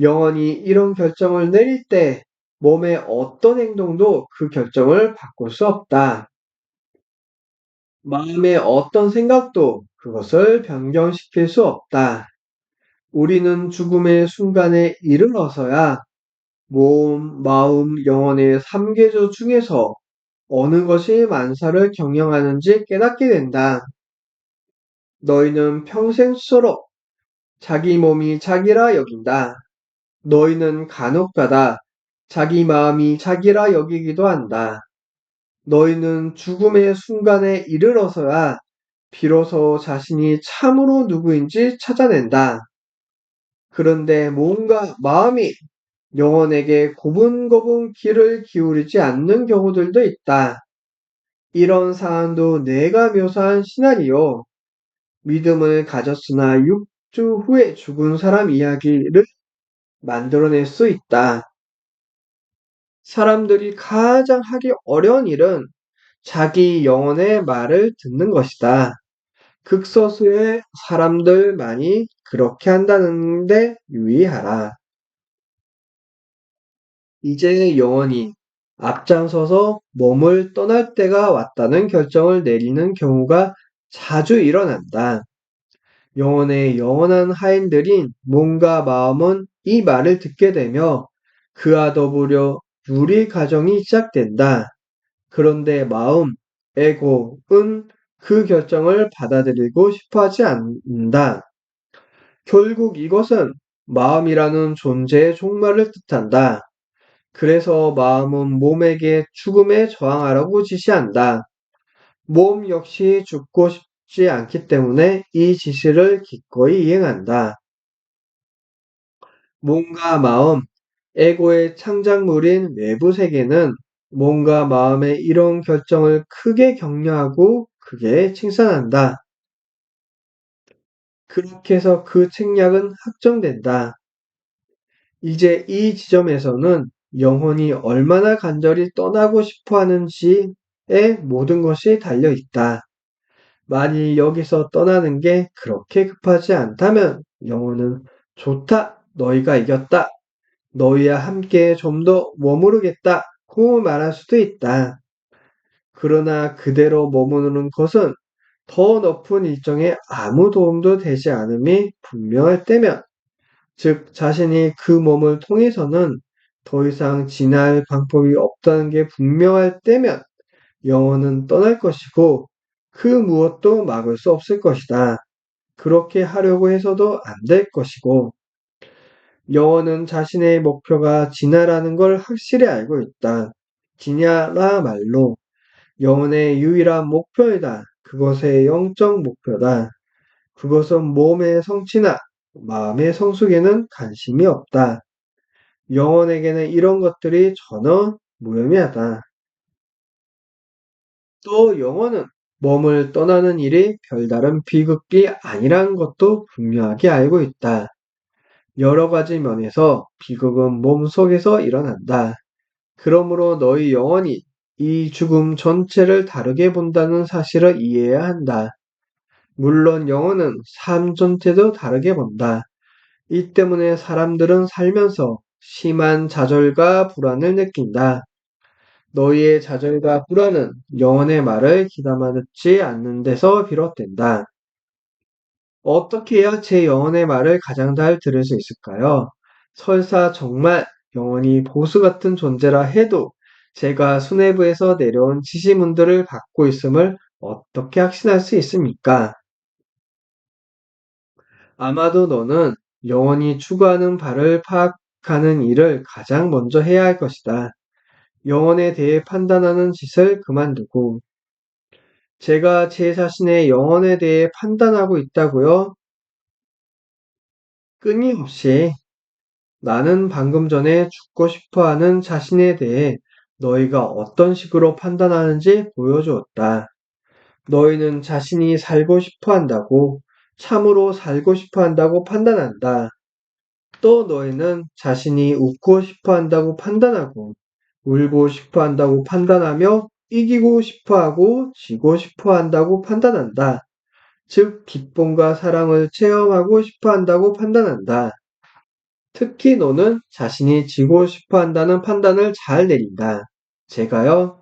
영원히 이런 결정을 내릴 때 몸의 어떤 행동도 그 결정을 바꿀 수 없다. 마음의 어떤 생각도 그것을 변경시킬 수 없다. 우리는 죽음의 순간에 이르러서야 몸, 마음, 영혼의 3계조 중에서 어느 것이 만사를 경영하는지 깨닫게 된다. 너희는 평생수록 자기 몸이 자기라 여긴다. 너희는 간혹가다 자기 마음이 자기라 여기기도 한다. 너희는 죽음의 순간에 이르러서야 비로소 자신이 참으로 누구인지 찾아낸다. 그런데 몸과 마음이 영혼에게 고분고분 귀를 기울이지 않는 경우들도 있다. 이런 상황도 내가 묘사한 시나리오, 믿음을 가졌으나 6주 후에 죽은 사람 이야기를 만들어낼 수 있다. 사람들이 가장 하기 어려운 일은 자기 영혼의 말을 듣는 것이다. 극소수의 사람들만이 그렇게 한다는데 유의하라. 이제 영혼이 앞장서서 몸을 떠날 때가 왔다는 결정을 내리는 경우가 자주 일어난다. 영혼의 영원한 하인들인 몸과 마음은 이 말을 듣게 되며 그와 더불어 유리 가정이 시작된다. 그런데 마음, 에고은 그 결정을 받아들이고 싶어 하지 않는다. 결국 이것은 마음이라는 존재의 종말을 뜻한다. 그래서 마음은 몸에게 죽음에 저항하라고 지시한다. 몸 역시 죽고 싶지 않기 때문에 이 지시를 기꺼이 이행한다. 몸과 마음, 에고의 창작물인 외부 세계는 몸과 마음의 이런 결정을 크게 격려하고 크게 칭찬한다. 그렇게 해서 그 책략은 확정된다. 이제 이 지점에서는 영혼이 얼마나 간절히 떠나고 싶어 하는지에 모든 것이 달려 있다. 만일 여기서 떠나는 게 그렇게 급하지 않다면 영혼은 좋다, 너희가 이겼다, 너희와 함께 좀 더 머무르겠다고 말할 수도 있다. 그러나 그대로 머무르는 것은 더 높은 일정에 아무 도움도 되지 않음이 분명할 때면, 즉 자신이 그 몸을 통해서는 더 이상 진화할 방법이 없다는 게 분명할 때면 영혼은 떠날 것이고 그 무엇도 막을 수 없을 것이다. 그렇게 하려고 해서도 안 될 것이고 영혼은 자신의 목표가 진화라는 걸 확실히 알고 있다. 진화라 말로 영혼의 유일한 목표이다. 그것의 영적 목표다. 그것은 몸의 성취나 마음의 성숙에는 관심이 없다. 영혼에게는 이런 것들이 전혀 무의미하다. 또 영혼은 몸을 떠나는 일이 별다른 비극이 아니라는 것도 분명하게 알고 있다. 여러 가지 면에서 비극은 몸 속에서 일어난다. 그러므로 너희 영혼이 이 죽음 전체를 다르게 본다는 사실을 이해해야 한다. 물론 영혼은 삶 전체도 다르게 본다. 이 때문에 사람들은 살면서 심한 좌절과 불안을 느낀다. 너희의 좌절과 불안은 영혼의 말을 귀담아 듣지 않는 데서 비롯된다. 어떻게 해야 제 영혼의 말을 가장 잘 들을 수 있을까요? 설사 정말 영혼이 보수 같은 존재라 해도 제가 수뇌부에서 내려온 지시문들을 받고 있음을 어떻게 확신할 수 있습니까? 아마도 너는 영혼이 추구하는 바를 파악하는 일을 가장 먼저 해야 할 것이다. 영혼에 대해 판단하는 짓을 그만두고 제가 제 자신의 영혼에 대해 판단하고 있다고요? 끊임없이 나는 방금 전에 죽고 싶어 하는 자신에 대해 너희가 어떤 식으로 판단하는지 보여주었다. 너희는 자신이 살고 싶어 한다고, 참으로 살고 싶어 한다고 판단한다. 또 너희는 자신이 웃고 싶어 한다고 판단하고, 울고 싶어 한다고 판단하며, 이기고 싶어 하고, 지고 싶어 한다고 판단한다. 즉, 기쁨과 사랑을 체험하고 싶어 한다고 판단한다. 특히 너는 자신이 지고 싶어 한다는 판단을 잘 내린다. 제가요,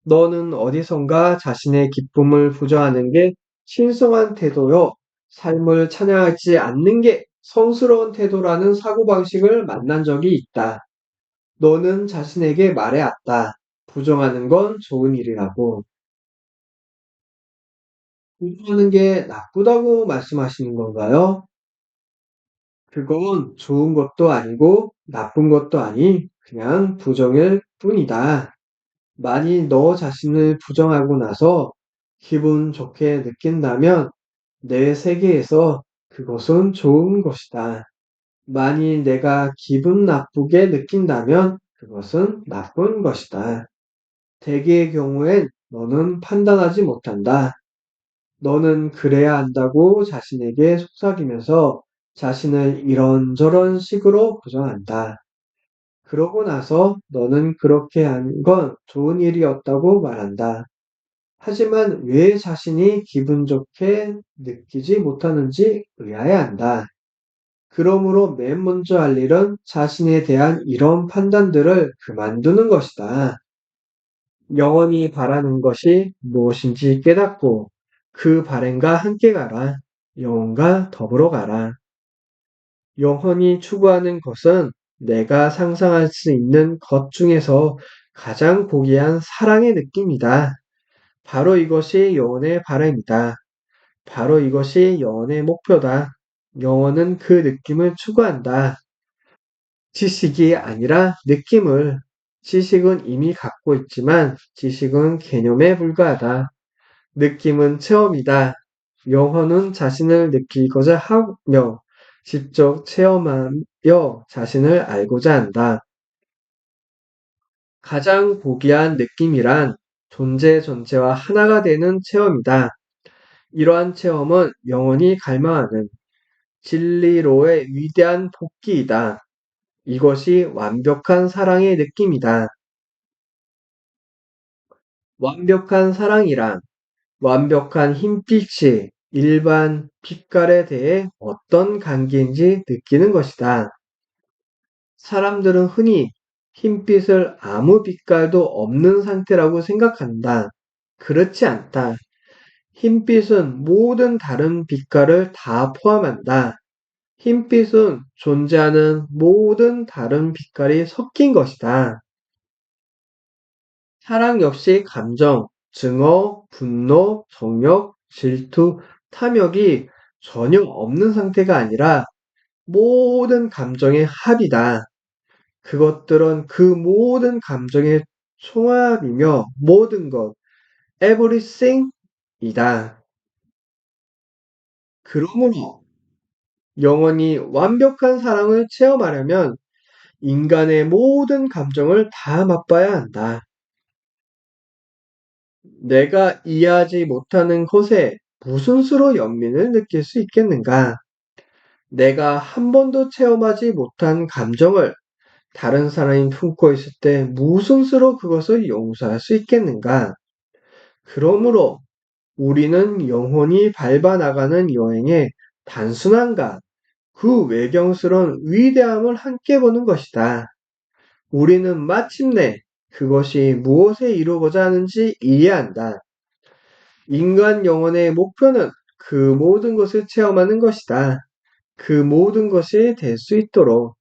너는 어디선가 자신의 기쁨을 부정하는 게 신성한 태도요, 삶을 찬양하지 않는 게 성스러운 태도라는 사고방식을 만난 적이 있다. 너는 자신에게 말해왔다. 부정하는 건 좋은 일이라고. 부정하는 게 나쁘다고 말씀하시는 건가요? 그건 좋은 것도 아니고 나쁜 것도 아닌 그냥 부정일 뿐이다. 만일 너 자신을 부정하고 나서 기분 좋게 느낀다면 내 세계에서 그것은 좋은 것이다. 만일 내가 기분 나쁘게 느낀다면 그것은 나쁜 것이다. 대개의 경우엔 너는 판단하지 못한다. 너는 그래야 한다고 자신에게 속삭이면서 자신을 이런저런 식으로 부정한다. 그러고 나서 너는 그렇게 한 건 좋은 일이었다고 말한다. 하지만 왜 자신이 기분 좋게 느끼지 못하는지 의아해한다. 그러므로 맨 먼저 할 일은 자신에 대한 이런 판단들을 그만두는 것이다. 영원히 바라는 것이 무엇인지 깨닫고 그 바램과 함께 가라. 영혼과 더불어 가라. 영혼이 추구하는 것은 내가 상상할 수 있는 것 중에서 가장 고귀한 사랑의 느낌이다. 바로 이것이 영혼의 바람이다. 바로 이것이 영혼의 목표다. 영혼은 그 느낌을 추구한다. 지식이 아니라 느낌을. 지식은 이미 갖고 있지만 지식은 개념에 불과하다. 느낌은 체험이다. 영혼은 자신을 느끼고자 하며 직접 체험하며 자신을 알고자 한다. 가장 고귀한 느낌이란 존재 전체와 하나가 되는 체험이다. 이러한 체험은 영혼이 갈망하는 진리로의 위대한 복귀이다. 이것이 완벽한 사랑의 느낌이다. 완벽한 사랑이란 완벽한 흰빛이 일반 빛깔에 대해 어떤 관계인지 느끼는 것이다. 사람들은 흔히 흰빛을 아무 빛깔도 없는 상태라고 생각한다. 그렇지 않다. 흰빛은 모든 다른 빛깔을 다 포함한다. 흰빛은 존재하는 모든 다른 빛깔이 섞인 것이다. 사랑 역시 감정, 증오, 분노, 정욕, 질투, 탐욕이 전혀 없는 상태가 아니라 모든 감정의 합이다. 그것들은 그 모든 감정의 총합이며 모든 것, everything이다. 그러므로 영원히 완벽한 사랑을 체험하려면 인간의 모든 감정을 다 맛봐야 한다. 내가 이해하지 못하는 것에 무슨 수로 연민을 느낄 수 있겠는가? 내가 한 번도 체험하지 못한 감정을 다른 사람이 품고 있을 때 무슨 수로 그것을 용서할 수 있겠는가? 그러므로 우리는 영혼이 밟아 나가는 여행의 단순한가, 그 외경스러운 위대함을 함께 보는 것이다. 우리는 마침내 그것이 무엇에 이루고자 하는지 이해한다. 인간 영혼의 목표는 그 모든 것을 체험하는 것이다. 그 모든 것이 될 수 있도록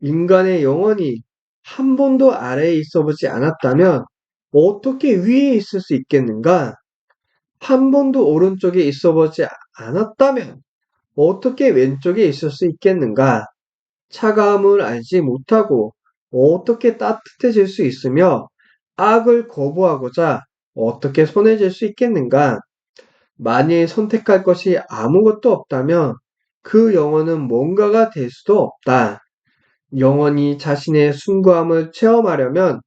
인간의 영혼이 한 번도 아래에 있어 보지 않았다면 어떻게 위에 있을 수 있겠는가? 한 번도 오른쪽에 있어 보지 않았다면 어떻게 왼쪽에 있을 수 있겠는가? 차가움을 알지 못하고 어떻게 따뜻해질 수 있으며 악을 거부하고자 어떻게 선해질 수 있겠는가? 만일 선택할 것이 아무것도 없다면 그 영혼은 뭔가가 될 수도 없다. 영혼이 자신의 숭고함을 체험하려면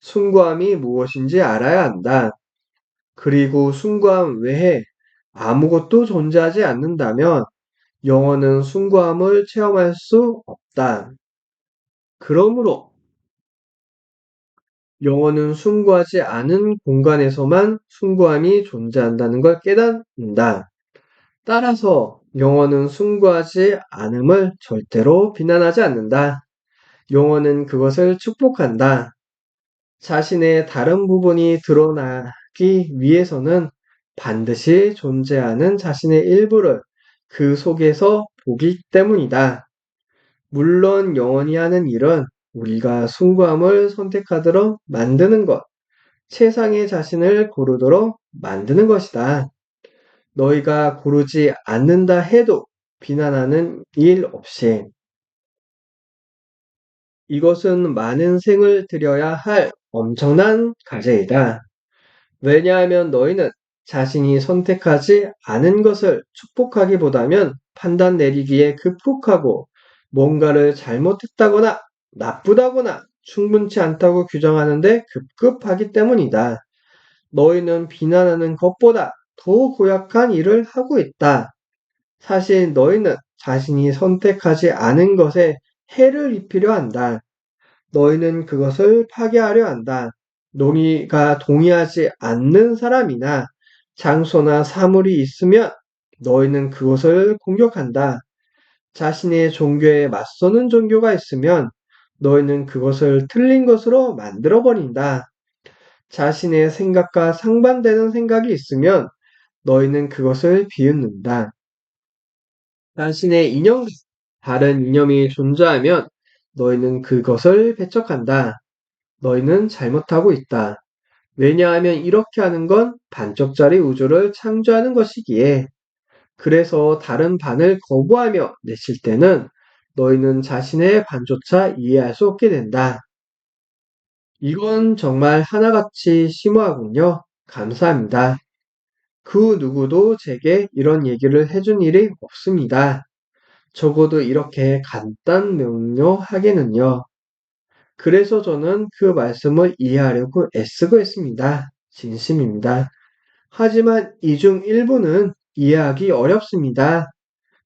숭고함이 무엇인지 알아야 한다. 그리고 숭고함 외에 아무것도 존재하지 않는다면 영혼은 숭고함을 체험할 수 없다. 그러므로 영혼은 숭고하지 않은 공간에서만 숭고함이 존재한다는 걸 깨닫는다. 따라서 영혼은 숭고하지 않음을 절대로 비난하지 않는다. 영혼은 그것을 축복한다. 자신의 다른 부분이 드러나기 위해서는 반드시 존재하는 자신의 일부를 그 속에서 보기 때문이다. 물론 영원히 하는 일은 우리가 숭고함을 선택하도록 만드는 것, 세상의 자신을 고르도록 만드는 것이다. 너희가 고르지 않는다 해도 비난하는 일 없이 이것은 많은 생을 들여야 할 엄청난 과제이다. 왜냐하면 너희는 자신이 선택하지 않은 것을 축복하기보다는 판단 내리기에 급급하고 뭔가를 잘못했다거나 나쁘다거나 충분치 않다고 규정하는데 급급하기 때문이다. 너희는 비난하는 것보다 더 고약한 일을 하고 있다. 사실 너희는 자신이 선택하지 않은 것에 해를 입히려 한다. 너희는 그것을 파괴하려 한다. 너희가 동의하지 않는 사람이나 장소나 사물이 있으면 너희는 그것을 공격한다. 자신의 종교에 맞서는 종교가 있으면 너희는 그것을 틀린 것으로 만들어 버린다. 자신의 생각과 상반되는 생각이 있으면 너희는 그것을 비웃는다. 자신의 이념과 다른 이념이 존재하면 너희는 그것을 배척한다. 너희는 잘못하고 있다. 왜냐하면 이렇게 하는 건 반쪽짜리 우주를 창조하는 것이기에. 그래서 다른 반을 거부하며 내칠 때는 너희는 자신의 반조차 이해할 수 없게 된다. 이건 정말 하나같이 심오하군요. 감사합니다. 그 누구도 제게 이런 얘기를 해준 일이 없습니다. 적어도 이렇게 간단 명료하게는요. 그래서 저는 그 말씀을 이해하려고 애쓰고 있습니다. 진심입니다. 하지만 이 중 일부는 이해하기 어렵습니다.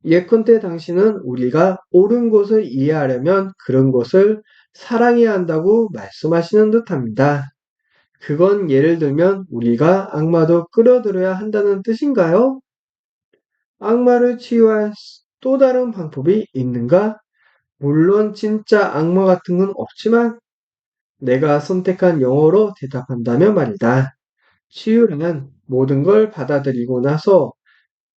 예컨대 당신은 우리가 옳은 것을 이해하려면 그런 것을 사랑해야 한다고 말씀하시는 듯합니다. 그건 예를 들면 우리가 악마도 끌어들여야 한다는 뜻인가요? 악마를 치유할 또 다른 방법이 있는가? 물론 진짜 악마 같은 건 없지만 내가 선택한 영어로 대답한다면 말이다. 치유란 모든 걸 받아들이고 나서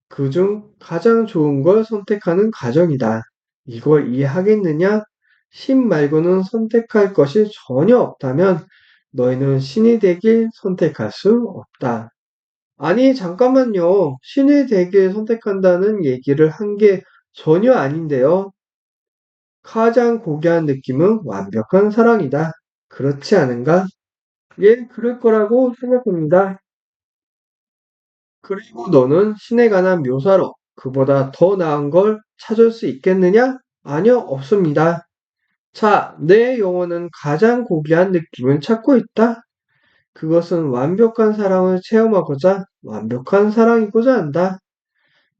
그중 가장 좋은 걸 선택하는 과정이다. 이걸 이해하겠느냐? 신 말고는 선택할 것이 전혀 없다면 너희는 신이 되길 선택할 수 없다. 아니, 잠깐만요. 신이 되길 선택한다는 얘기를 한 게 전혀 아닌데요. 가장 고귀한 느낌은 완벽한 사랑이다. 그렇지 않은가? 예, 그럴 거라고 생각합니다. 그리고 너는 신에 관한 묘사로 그보다 더 나은 걸 찾을 수 있겠느냐? 아니요, 없습니다. 자, 내 영혼은 가장 고귀한 느낌을 찾고 있다. 그것은 완벽한 사랑을 체험하고자 완벽한 사랑이고자 한다.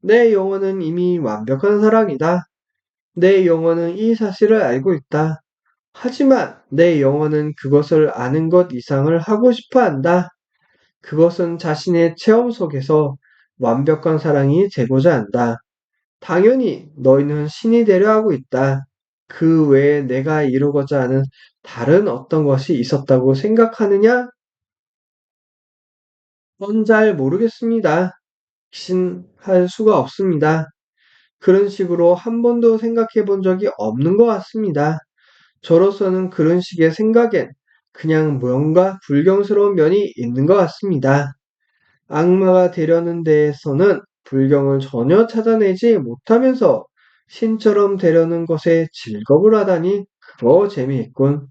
내 영혼은 이미 완벽한 사랑이다. 내 영혼은 이 사실을 알고 있다. 하지만 내 영혼은 그것을 아는 것 이상을 하고 싶어 한다. 그것은 자신의 체험 속에서 완벽한 사랑이 되고자 한다. 당연히 너희는 신이 되려 하고 있다. 그 외에 내가 이루고자 하는 다른 어떤 것이 있었다고 생각하느냐? 그건 잘 모르겠습니다. 확신할 수가 없습니다. 그런 식으로 한 번도 생각해 본 적이 없는 것 같습니다. 저로서는 그런 식의 생각엔 그냥 뭔가 불경스러운 면이 있는 것 같습니다. 악마가 되려는 데에서는 불경을 전혀 찾아내지 못하면서 신처럼 되려는 것에 즐겁을 하다니 그거 재미있군.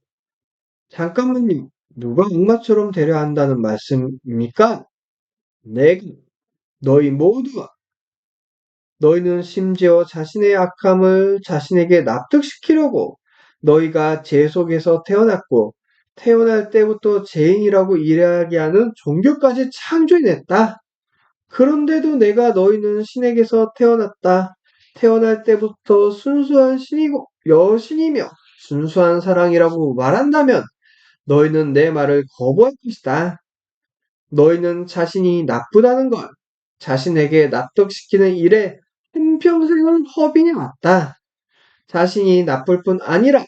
잠깐만요. 누가 악마처럼 되려 한다는 말씀입니까? 내가 너희 모두가 너희는 심지어 자신의 악함을 자신에게 납득시키려고 너희가 죄 속에서 태어났고 태어날 때부터 죄인이라고 이야기하는 종교까지 창조해냈다. 그런데도 내가 너희는 신에게서 태어났다. 태어날 때부터 순수한 신이고 여신이며 순수한 사랑이라고 말한다면 너희는 내 말을 거부할 것이다. 너희는 자신이 나쁘다는 걸 자신에게 납득시키는 일에 한평생을 허비해 왔다. 자신이 나쁠 뿐 아니라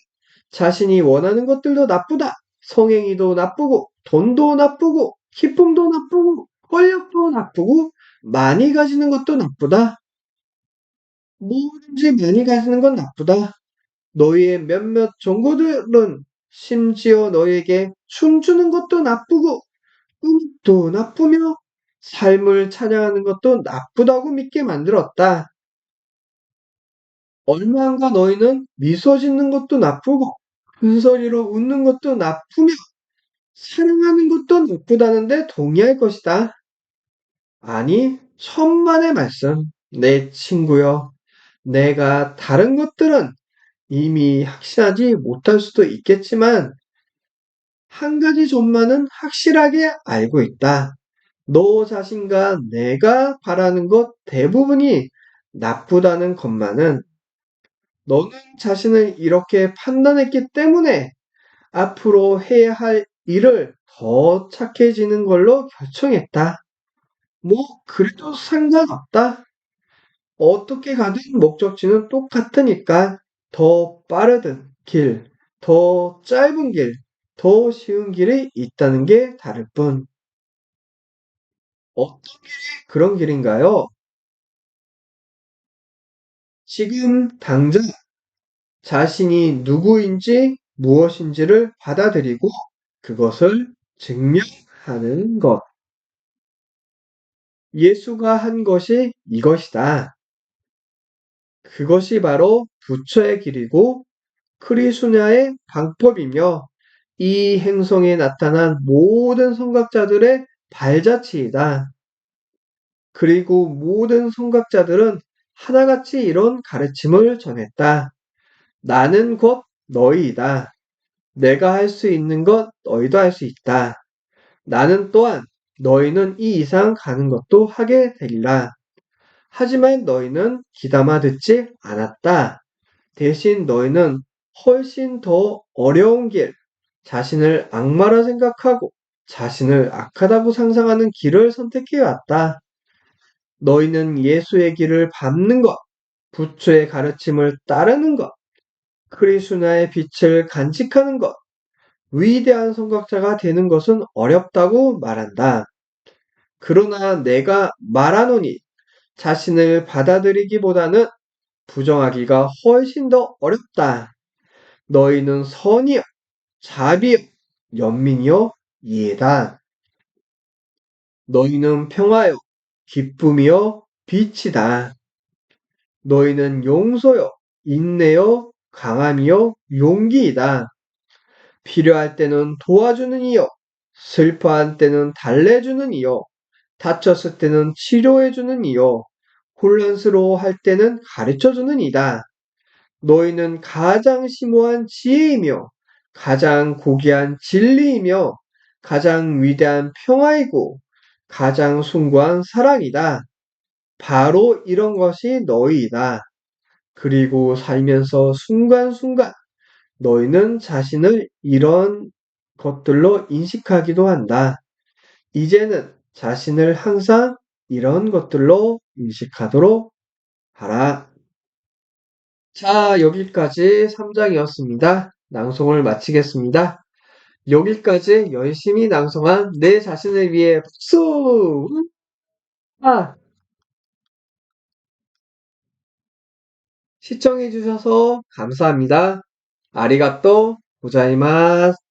자신이 원하는 것들도 나쁘다. 성행위도 나쁘고 돈도 나쁘고 기쁨도 나쁘고 권력도 나쁘고 많이 가지는 것도 나쁘다. 뭐든지 많이 가지는 건 나쁘다. 너희의 몇몇 종교들은 심지어 너희에게 춤추는 것도 나쁘고 음도 나쁘며 삶을 찬양하는 것도 나쁘다고 믿게 만들었다. 얼마안가 너희는 미소 짓는 것도 나쁘고 큰 소리로 웃는 것도 나쁘며 사랑하는 것도 나쁘다는데 동의할 것이다. 아니, 천만의 말씀, 내 친구여. 내가 다른 것들은 이미 확신하지 못할 수도 있겠지만 한 가지 점만은 확실하게 알고 있다. 너 자신과 내가 바라는 것 대부분이 나쁘다는 것만은 너는 자신을 이렇게 판단했기 때문에 앞으로 해야 할 일을 더 착해지는 걸로 결정했다. 뭐, 그래도 상관없다. 어떻게 가든 목적지는 똑같으니까 더 빠르든 길, 더 짧은 길, 더 쉬운 길이 있다는 게 다를 뿐. 어떤 길이 그런 길인가요? 지금 당장 자신이 누구인지 무엇인지를 받아들이고 그것을 증명하는 것. 예수가 한 것이 이것이다. 그것이 바로 부처의 길이고 크리수냐의 방법이며 이 행성에 나타난 모든 선각자들의 발자취이다. 그리고 모든 선각자들은 하나같이 이런 가르침을 전했다. 나는 곧 너희이다. 내가 할 수 있는 것 너희도 할 수 있다. 나는 또한 너희는 이 이상 가는 것도 하게 되리라. 하지만 너희는 귀담아 듣지 않았다. 대신 너희는 훨씬 더 어려운 길, 자신을 악마라 생각하고 자신을 악하다고 상상하는 길을 선택해 왔다. 너희는 예수의 길을 밟는 것, 부처의 가르침을 따르는 것, 크리스나의 빛을 간직하는 것, 위대한 선각자가 되는 것은 어렵다고 말한다. 그러나 내가 말하노니 자신을 받아들이기보다는 부정하기가 훨씬 더 어렵다. 너희는 선이여, 자비여, 연민이여, 이해다. 너희는 평화여, 기쁨이여, 빛이다. 너희는 용서여, 인내여, 강함이여, 용기이다. 필요할 때는 도와주는 이여, 슬퍼할 때는 달래주는 이여, 다쳤을 때는 치료해주는 이여, 혼란스러워할 때는 가르쳐주는 이다. 너희는 가장 심오한 지혜이며, 가장 고귀한 진리이며, 가장 위대한 평화이고, 가장 숭고한 사랑이다. 바로 이런 것이 너희이다. 그리고 살면서 순간순간 너희는 자신을 이런 것들로 인식하기도 한다. 이제는 자신을 항상 이런 것들로 인식하도록 하라. 자, 여기까지 3장이었습니다. 낭송을 마치겠습니다. 여기까지 열심히 낭송한 내 자신을 위해 박수! 아, 시청해주셔서 감사합니다. 아리가또 고자이마스.